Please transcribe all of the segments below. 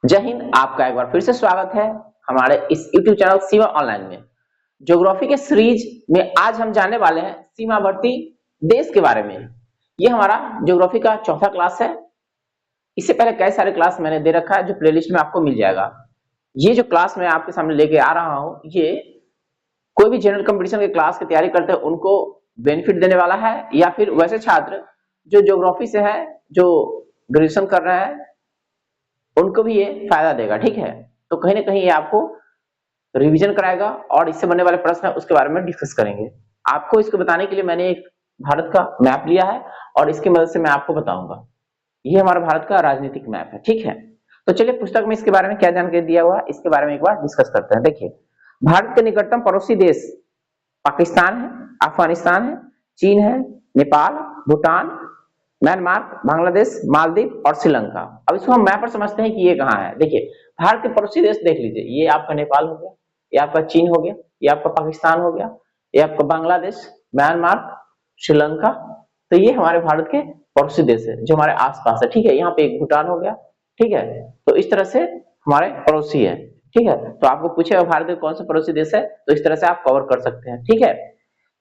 जय हिंद। आपका एक बार फिर से स्वागत है हमारे इस YouTube चैनल सीमा ऑनलाइन में। ज्योग्राफी के सीरीज में आज हम जानने वाले हैं सीमावर्ती देश के बारे में। ये हमारा ज्योग्राफी का चौथा क्लास है। इससे पहले कई सारे क्लास मैंने दे रखा है जो प्लेलिस्ट में आपको मिल जाएगा। ये जो क्लास मैं आपके सामने लेके आ रहा हूँ, ये कोई भी जनरल कंपटीशन के क्लास की तैयारी करते हैं उनको बेनिफिट देने वाला है, या फिर वैसे छात्र जो ज्योग्राफी से है, जो ग्रेजुएशन कर रहे हैं, उनको भी ये फायदा देगा। ठीक है, तो कहीं ना कहीं ये आपको रिवीजन कराएगा और इससे बनने वाले प्रश्न है उसके बारे में डिस्कस करेंगे। आपको इसको बताने के लिए मैंने एक भारत का मैप लिया है और इसकी मदद से मैं आपको बताऊंगा। ये हमारा भारत का राजनीतिक मैप है। ठीक है, तो चलिए पुस्तक में इसके बारे में क्या जानकारी दिया हुआ है इसके बारे में एक बार डिस्कस करते हैं। देखिए, भारत के निकटतम पड़ोसी देश पाकिस्तान है, अफगानिस्तान है, चीन है, नेपाल, भूटान, म्यांमार, बांग्लादेश, मालदीव और श्रीलंका। अब इसको हम मैप पर समझते हैं कि ये कहाँ है। देखिए, भारत के पड़ोसी देश देख लीजिए, ये आपका नेपाल हो गया, ये आपका चीन हो गया, ये आपका पाकिस्तान हो गया, ये आपका बांग्लादेश, म्यांमार, श्रीलंका। तो ये हमारे भारत के पड़ोसी देश है जो हमारे आसपास है। ठीक है, यहाँ पे एक भूटान हो गया। ठीक है, तो इस तरह से हमारे पड़ोसी है। ठीक है, तो आपको पूछेगा भारत के कौन सा पड़ोसी देश है, तो इस तरह से आप कवर कर सकते हैं। ठीक है,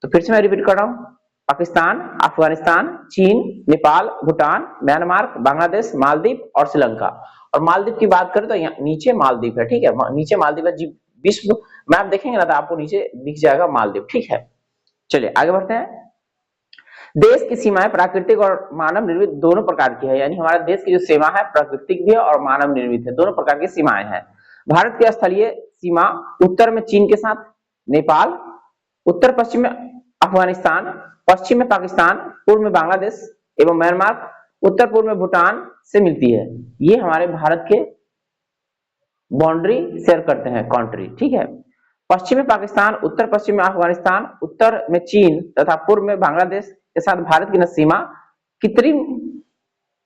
तो फिर से मैं रिपीट कर रहा हूँ। पाकिस्तान, अफगानिस्तान, चीन, नेपाल, भूटान, म्यांमार, बांग्लादेश, मालदीव और श्रीलंका। और मालदीव की बात करें तो यहाँ नीचे मालदीव है। ठीक है, नीचे मालदीव है। विश्व मैप देखेंगे ना तो आपको नीचे दिख जाएगा मालदीव। ठीक है, चलिए आगे बढ़ते हैं। देश की सीमाएं प्राकृतिक और मानव निर्मित दोनों प्रकार की है, यानी हमारे देश की जो सीमा है प्राकृतिक भी है और मानव निर्मित है, दोनों प्रकार की सीमाएं हैं। भारत की स्थलीय सीमा उत्तर में चीन के साथ नेपाल, उत्तर पश्चिम में अफगानिस्तान, पश्चिम में पाकिस्तान, पूर्व में बांग्लादेश एवं म्यांमार, उत्तर पूर्व में भूटान से मिलती है। ये हमारे भारत के बाउंड्री शेयर करते हैं कंट्री। ठीक है, पश्चिम में पाकिस्तान, उत्तर पश्चिम में अफगानिस्तान, उत्तर में चीन तथा पूर्व में बांग्लादेश के साथ भारत की सीमा कृत्रिम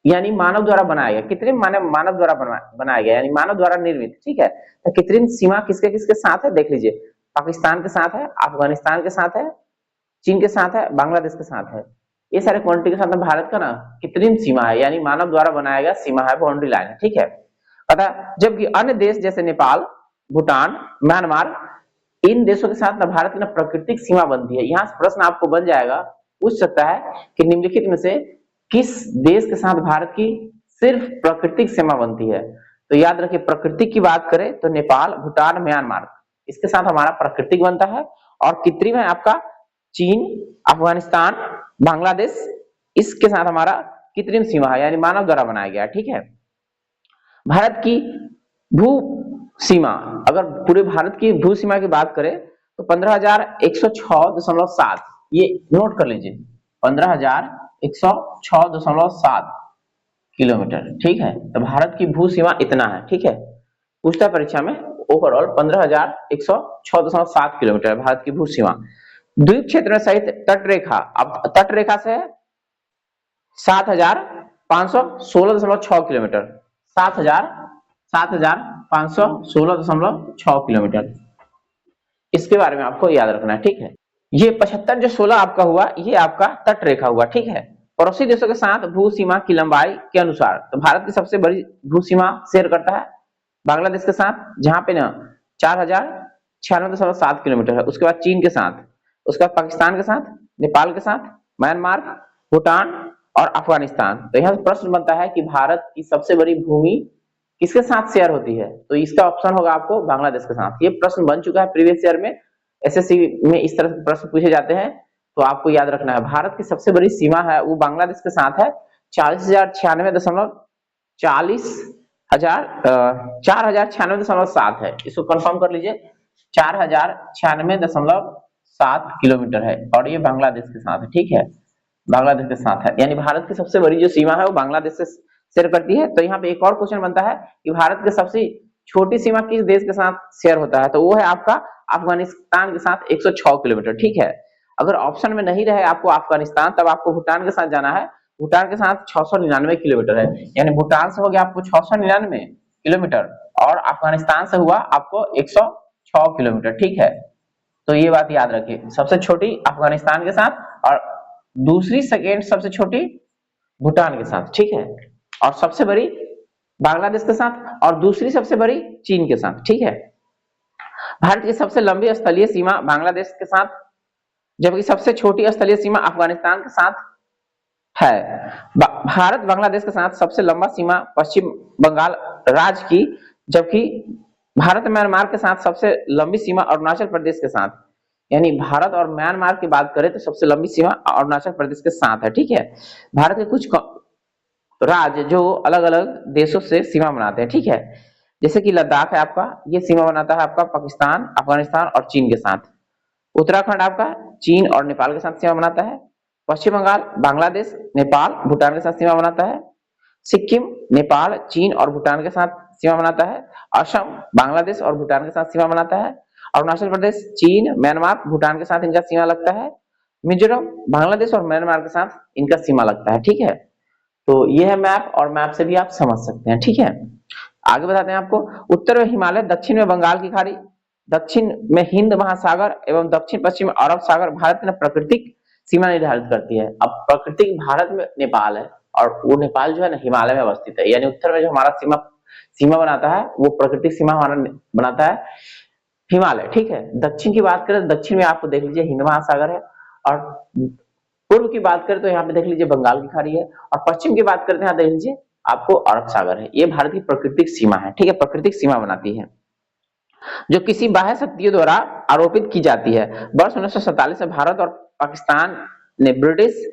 यानी मानव द्वारा बनाया गया, कृत्रिम माने मानव द्वारा बनाया गया यानी मानव द्वारा निर्मित। ठीक है, तो कृत्रिम सीमा किसके किसके साथ है देख लीजिए। पाकिस्तान के साथ है, अफगानिस्तान के साथ है, चीन के साथ है, बांग्लादेश के साथ है। ये सारे कंट्री के साथ भारत का ना कृत्रिम सीमा है, यानी मानव द्वारा बनाया गया सीमा है, बाउंड्री लाइन है। ठीक है, पता, जबकि अन्य देश जैसे नेपाल, भूटान, म्यांमार, इन देशों के साथ ना भारत की ना प्राकृतिक सीमा बनती है। यहाँ से प्रश्न आपको बन जाएगा, पूछ सकता है कि निम्नलिखित में से किस देश के साथ भारत की सिर्फ प्राकृतिक सीमा बनती है। तो याद रखिए, प्राकृतिक की बात करें तो नेपाल, भूटान, म्यांमार, इसके साथ हमारा प्राकृतिक बनता है। और कृत्रिम है आपका चीन, अफगानिस्तान, बांग्लादेश, इसके साथ हमारा कृत्रिम सीमा है यानी मानव द्वारा बनाया गया। ठीक है, भारत की भू सीमा, अगर पूरे भारत की भू सीमा की बात करें तो 15,106.7, ये नोट कर लीजिए, 15,106.7 किलोमीटर। ठीक है, तो भारत की भू सीमा इतना है। ठीक है, पूछता परीक्षा में ओवरऑल 15,106.7 किलोमीटर है भारत की भू सीमा। द्वीप क्षेत्र सहित तट रेखा, अब तट रेखा से 7,516.6 किलोमीटर, 7,516.6 किलोमीटर, इसके बारे में आपको याद रखना है। ठीक है, ये 75 जो 16 आपका हुआ, ये आपका तट रेखा हुआ। ठीक है, पड़ोसी देशों के साथ भू सीमा की लंबाई के अनुसार तो भारत की सबसे बड़ी भू सीमा शेयर करता है बांग्लादेश के साथ, जहां पे ना 4,096.7 किलोमीटर है। उसके बाद चीन के साथ, उसके बाद पाकिस्तान के साथ, नेपाल के साथ, म्यांमार, भूटान और अफगानिस्तान। तो यहाँ प्रश्न बनता है कि भारत की सबसे बड़ी भूमि किसके साथ शेयर होती है, तो इसका ऑप्शन होगा आपको बांग्लादेश के साथ। ये प्रश्न बन चुका है प्रीवियस ईयर में, एसएससी में इस तरह के प्रश्न पूछे जाते हैं। तो आपको याद रखना है भारत की सबसे बड़ी सीमा है वो बांग्लादेश के साथ है, 4,096.7 है। इसको कंफर्म कर लीजिए, 4,096.7 किलोमीटर है और ये बांग्लादेश के साथ है। ठीक है, बांग्लादेश के साथ है, यानी भारत की सबसे बड़ी जो सीमा है वो बांग्लादेश से शेयर करती है। तो यहाँ पे एक और क्वेश्चन बनता है कि भारत की सबसे छोटी सीमा किस देश के साथ शेयर होता है, तो वो है आपका अफगानिस्तान के साथ 106 किलोमीटर। ठीक है, अगर ऑप्शन में नहीं रहे आपको अफगानिस्तान, तब आपको भूटान के साथ जाना है। भूटान के साथ 699 किलोमीटर है, यानी भूटान से हो गया आपको 699 किलोमीटर और अफगानिस्तान से हुआ आपको 106 किलोमीटर। ठीक है, तो ये बात याद रखिए, सबसे छोटी अफगानिस्तान के साथ और दूसरी सेकेंड सबसे छोटी भूटान के साथ। ठीक है, और सबसे बड़ी बांग्लादेश के साथ और दूसरी सबसे बड़ी चीन के साथ। ठीक है, भारत की सबसे लंबी स्थलीय सीमा बांग्लादेश के साथ, जबकि सबसे छोटी स्थलीय सीमा अफगानिस्तान के साथ है। भारत बांग्लादेश के साथ सबसे लंबा सीमा पश्चिम बंगाल राज्य की, जबकि भारत म्यांमार के साथ सबसे लंबी सीमा अरुणाचल प्रदेश के साथ। यानी भारत और म्यांमार की बात करें तो सबसे लंबी सीमा अरुणाचल प्रदेश के साथ है। ठीक है, भारत के कुछ राज्य जो अलग अलग देशों से सीमा बनाते हैं। ठीक है, जैसे कि लद्दाख है आपका, ये सीमा बनाता है आपका पाकिस्तान, अफगानिस्तान और चीन के साथ। उत्तराखंड आपका चीन और नेपाल के साथ सीमा बनाता है। पश्चिम बंगाल बांग्लादेश, नेपाल, भूटान के साथ सीमा बनाता है। सिक्किम नेपाल, चीन और भूटान के साथ सीमा बनाता है। असम बांग्लादेश और भूटान के साथ सीमा बनाता है। अरुणाचल प्रदेश चीन, म्यांमार, भूटान के साथ इनका सीमा लगता है। मिजोरम बांग्लादेश और म्यांमार के साथ इनका सीमा लगता है। ठीक है, तो यह है मैप, और मैप से भी आप समझ सकते हैं। ठीक है, आगे बताते हैं आपको। उत्तर में हिमालय, दक्षिण में बंगाल की खाड़ी, दक्षिण में हिंद महासागर एवं दक्षिण पश्चिम अरब सागर भारत में प्राकृतिक सीमा निर्धारित करती है। अब प्राकृतिक भारत में नेपाल है, और वो नेपाल जो है ना हिमालय में अवस्थित है। यानी उत्तर में जो हमारा सीमा बनाता है वो प्राकृतिक सीमा हमारा बनाता है हिमालय। ठीक है, दक्षिण की बात करें तो दक्षिण में आपको देख लीजिए हिंद महासागर है, और पूर्व की बात करें तो यहाँ पे देख लीजिए बंगाल की खाड़ी है, और पश्चिम की बात करते हैं यहाँ देख लीजिए आपको अरब सागर है। ये भारत की प्राकृतिक सीमा है। ठीक है, प्राकृतिक सीमा बनाती है जो किसी बाह्य शक्तियों द्वारा आरोपित की जाती है। वर्ष 1947 में भारत और पाकिस्तान ने ब्रिटिश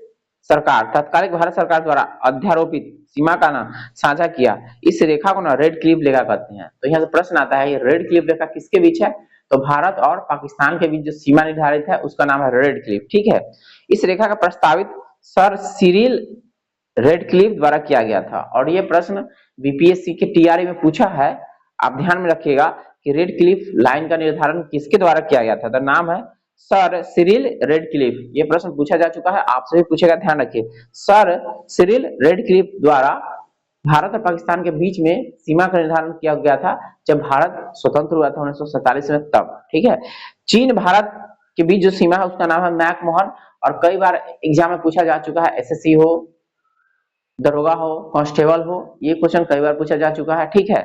सरकार, तत्कालिक भारत सरकार द्वारा अध्यारोपित सीमा का नाम साझा किया। इस रेखा को ना रेड क्लिफ रेखा कहते हैं। तो यहाँ से प्रश्न आता है, ये रेड क्लिफ रेखा किसके बीच है? तो भारत और पाकिस्तान के बीच जो सीमा निर्धारित है उसका नाम है रेड क्लिफ। ठीक है, इस रेखा का प्रस्तावित सर सिरिल रेडक्लिफ द्वारा किया गया था, और ये प्रश्न बीपीएससी के टीआरई में पूछा है। आप ध्यान में रखिएगा कि रेडक्लिफ लाइन का निर्धारण किसके द्वारा किया गया था। तो नाम है सर सिरिल रेडक्लिफ। ये प्रश्न पूछा जा चुका है, आपसे भी पूछेगा, ध्यान रखिए। सर सिरिल रेडक्लिफ द्वारा भारत और पाकिस्तान के बीच में सीमा का निर्धारण किया गया था जब भारत स्वतंत्र हुआ था 1947 में, तब। ठीक है, चीन भारत के बीच जो सीमा है उसका नाम है मैकमोहन, और कई बार एग्जाम में पूछा जा चुका है। एसएससी हो, दरोगा हो, कांस्टेबल हो, ये क्वेश्चन कई बार पूछा जा चुका है। ठीक है,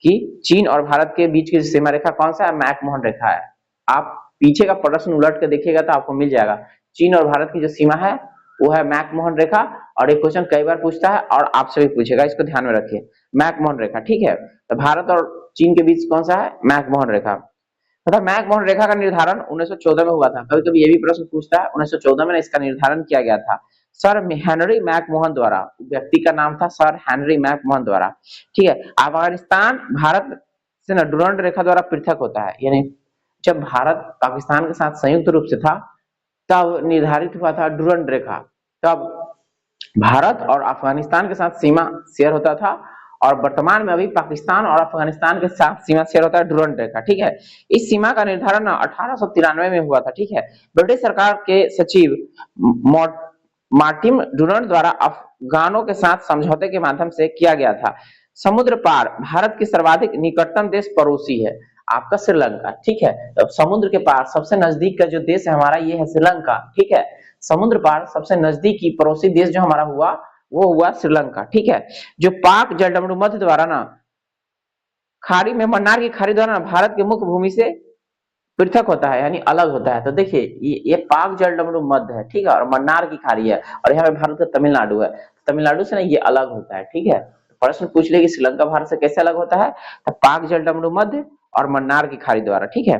कि चीन और भारत के बीच की सीमा रेखा कौन सा है? मैकमोहन रेखा है। आप पीछे का प्रश्न उलट के देखिएगा तो आपको मिल जाएगा। चीन और भारत की जो सीमा है वो है मैकमोहन रेखा, और ये क्वेश्चन कई बार पूछता है और आपसे भी पूछेगा, इसको ध्यान में रखिए। मैकमोहन रेखा। ठीक है, तो भारत और चीन के बीच कौन सा है? मैकमोहन रेखा। तथा मैकमोहन रेखा का निर्धारण 1914 में हुआ था। कभी कभी ये भी प्रश्न पूछता है, 1914 में इसका निर्धारण किया गया था सर हेनरी मैकमोहन द्वारा। व्यक्ति का नाम था सर हेनरी मैकमोहन द्वारा। ठीक है, अफगानिस्तान भारत से न डुरंड रेखा द्वारा पृथक होता है। यानी जब भारत पाकिस्तान के साथ संयुक्त रूप से था तब निर्धारित हुआ था डुरंड रेखा, तब भारत और अफगानिस्तान के साथ सीमा शेयर होता था, और वर्तमान में अभी पाकिस्तान और अफगानिस्तान के साथ सीमा शेयर होता है डुरंड रेखा। ठीक है, इस सीमा का निर्धारण 1893 में हुआ था। ठीक है, ब्रिटिश सरकार के सचिव मार्टिन डुरंड द्वारा अफगानों के साथ समझौते के माध्यम से किया गया था। समुद्र पार भारत की सर्वाधिक निकटतम देश पड़ोसी है आपका श्रीलंका। ठीक है, तो समुद्र के पार सबसे नजदीक का जो देश है हमारा ये है श्रीलंका। ठीक है, समुद्र पार सबसे नजदीकी पड़ोसी देश जो हमारा हुआ वो हुआ श्रीलंका। ठीक है, जो पाक जलडमरू मध्य द्वारा ना खाड़ी में, मन्नार की खाड़ी द्वारा भारत के मुख्य भूमि से पृथक होता है, यानी अलग होता है। तो देखिए ये पाक जलडमरू मध्य है, ठीक है, और मन्नार की खाड़ी है, और यहाँ पे भारत का तमिलनाडु है। तमिलनाडु से ना ये अलग होता है। ठीक है, प्रश्न पूछ ले कि श्रीलंका भारत से कैसे अलग होता है, तो पाक जलडमरू मध्य और मन्नार की खाड़ी द्वारा। ठीक है,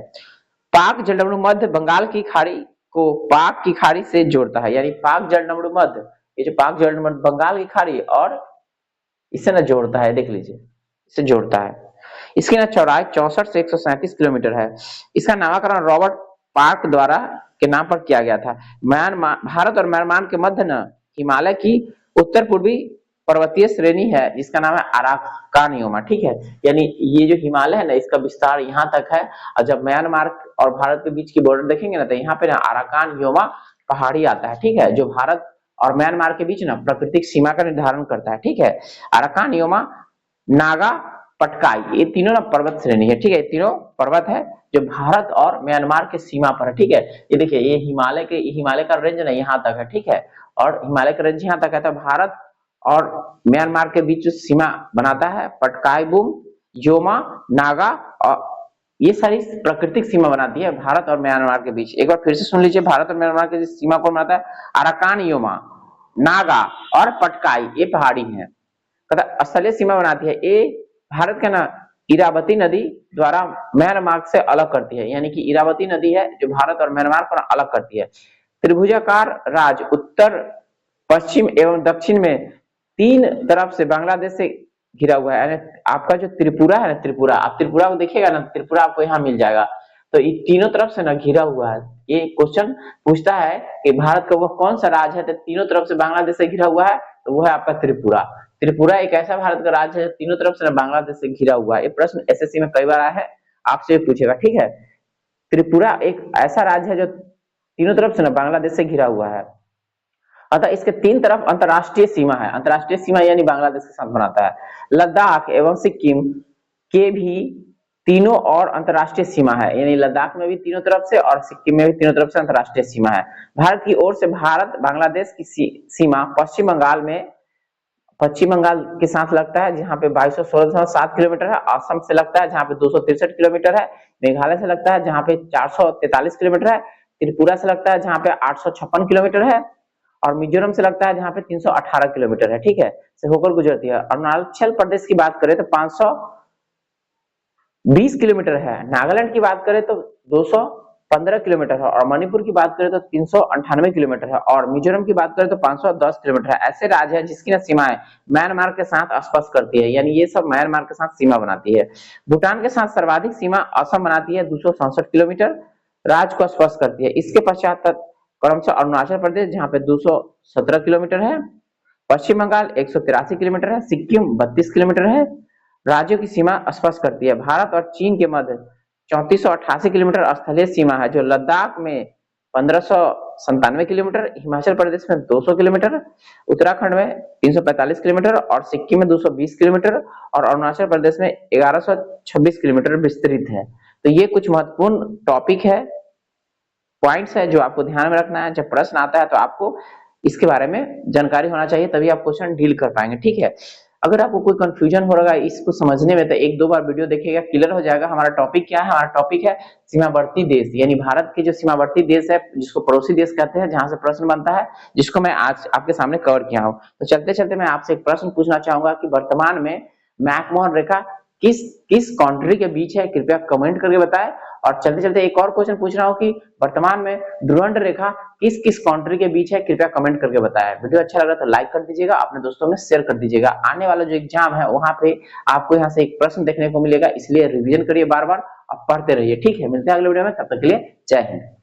पाक जलडमरू मध्य बंगाल की खाड़ी को पाक की खाड़ी से जोड़ता है, यानी पाक जलडमरू मध्य, ये जो पाक जलडमरू बंगाल की खाड़ी और इससे ना जोड़ता है, देख लीजिए इससे जोड़ता है। इसकी ना चौड़ाई 64 से 137 किलोमीटर है। इसका नामकरण रॉबर्ट पार्क द्वारा के नाम पर किया गया था। म्यांमार, भारत और म्यांमार के मध्य न हिमालय की उत्तर पूर्वी पर्वतीय श्रेणी है जिसका नाम है अराकानियोमा। ठीक है, यानी ये जो हिमालय है ना इसका विस्तार यहाँ तक है, और जब म्यांमार और भारत के बीच की बॉर्डर देखेंगे ना तो यहाँ पे ना अराकानियोमा पहाड़ी आता है। ठीक है, जो भारत और म्यांमार के बीच ना प्राकृतिक सीमा का निर्धारण करता है। ठीक है, अराकानियोमा, नागा पटकाई, ये तीनों ना पर्वत श्रेणी है। ठीक है, तीनों पर्वत है जो भारत और म्यांमार के सीमा पर है। ठीक है, ये देखिए ये हिमालय का रेंज ना यहाँ तक है। ठीक है, और हिमालय का रेंज यहाँ तक है। तो भारत और म्यांमार के बीच जो सीमा बनाता है पटकाई बुम, योमा, नागा, और ये सारी प्राकृतिक सीमा बनाती है भारत और म्यांमार के बीच। एक बार फिर से सुन लीजिए, भारत और म्यांमार के बीच सीमा कौन बनाता है? अराकान योमा, नागा और पटकाई, ये पहाड़ी है। स्थलीय सीमा बनाती है ये भारत का ना इरावती नदी द्वारा म्यांमार से अलग करती है, यानी कि इरावती नदी है जो भारत और म्यांमार को अलग करती है। त्रिभुजाकार राज्य उत्तर, पश्चिम एवं दक्षिण में तीन तरफ से बांग्लादेश से घिरा हुआ है। आपका जो त्रिपुरा है ना, त्रिपुरा, आप त्रिपुरा को देखिएगा ना, त्रिपुरा आपको यहाँ मिल जाएगा। तो ये तीनों तरफ से ना घिरा हुआ है। ये क्वेश्चन पूछता है कि भारत का वो कौन सा राज्य है तो तीनों तरफ से बांग्लादेश से घिरा हुआ है, तो वो है आपका त्रिपुरा। त्रिपुरा एक ऐसा भारत का राज्य है तीनों तरफ से ना बांग्लादेश से घिरा हुआ है। ये प्रश्न एसएससी में कई बार आया है, आपसे पूछेगा, ठीक है। त्रिपुरा एक ऐसा राज्य है जो तीनों तरफ से ना बांग्लादेश से घिरा हुआ है। अतः इसके तीन तरफ अंतरराष्ट्रीय सीमा है। अंतरराष्ट्रीय सीमा यानी बांग्लादेश के साथ बनाता है। लद्दाख एवं सिक्किम के भी तीनों और अंतरराष्ट्रीय सीमा है, यानी लद्दाख में भी तीनों तरफ से और सिक्किम में भी तीनों तरफ से अंतरराष्ट्रीय सीमा है। भारत की ओर से भारत बांग्लादेश की सीमा पश्चिम बंगाल के साथ लगता है जहां पे 2216.7 किलोमीटर है। असम से लगता है जहां पे 263 किलोमीटर है। मेघालय से लगता है जहां पे 443 किलोमीटर है। त्रिपुरा से लगता है जहां पे 856 किलोमीटर है। और मिजोरम से लगता है जहां पे 318 किलोमीटर है, ठीक है, से होकर गुजरती है। अरुणाचल प्रदेश की बात करें तो 520 किलोमीटर है। नागालैंड की बात करें तो 215 किलोमीटर है। और मणिपुर की बात करें तो 398 किलोमीटर है। और मिजोरम की बात करें तो 510 किलोमीटर है। ऐसे राज्य है जिसकी ना सीमाएं म्यांमार के साथ स्पर्श करती है, यानी ये सब म्यांमार के साथ सीमा बनाती है। भूटान के साथ सर्वाधिक सीमा असम बनाती है, 267 किलोमीटर राज्य को स्पर्श करती है। इसके पश्चात क्रमशः अरुणाचल प्रदेश जहां पे 217 किलोमीटर है, पश्चिम बंगाल 183 किलोमीटर है, सिक्किम 32 किलोमीटर है। राज्यों की सीमा स्पर्श करती है। भारत और चीन के मध्य 3488 किलोमीटर स्थलीय सीमा है, जो लद्दाख में 1597 किलोमीटर, हिमाचल प्रदेश में 200 किलोमीटर, उत्तराखंड में 345 किलोमीटर और सिक्किम में 220 किलोमीटर और अरुणाचल प्रदेश में 1126 किलोमीटर विस्तृत है। तो ये कुछ महत्वपूर्ण टॉपिक है, पॉइंट्स है जो आपको ध्यान में रखना है। जब प्रश्न आता है तो आपको इसके बारे में जानकारी होना चाहिए, तभी आप क्वेश्चन डील कर पाएंगे, ठीक है। अगर आपको कोई कंफ्यूजन हो रहा है इसको समझने में तो एक दो बार वीडियो देखिएगा, क्लियर हो जाएगा। हमारा टॉपिक क्या है? हमारा टॉपिक है सीमावर्ती देश, यानी भारत के जो सीमावर्ती देश है जिसको पड़ोसी देश कहते हैं, जहां से प्रश्न बनता है, जिसको मैं आज आपके सामने कवर किया हूं। तो चलते चलते मैं आपसे एक प्रश्न पूछना चाहूंगा कि वर्तमान में मैकमोहन रेखा किस किस कंट्री के बीच है, कृपया कमेंट करके बताएं। और चलते चलते एक और क्वेश्चन पूछ रहा हूं कि वर्तमान में ध्रुवंड रेखा किस किस कंट्री के बीच है, कृपया कमेंट करके बताएं। वीडियो अच्छा लगा तो लाइक कर दीजिएगा, अपने दोस्तों में शेयर कर दीजिएगा। आने वाला जो एग्जाम है वहां पे आपको यहाँ से एक प्रश्न देखने को मिलेगा, इसलिए रिवीजन करिए बार बार और पढ़ते रहिए, ठीक है। मिलते हैं अगले वीडियो में, तब तक के लिए जय हिंद।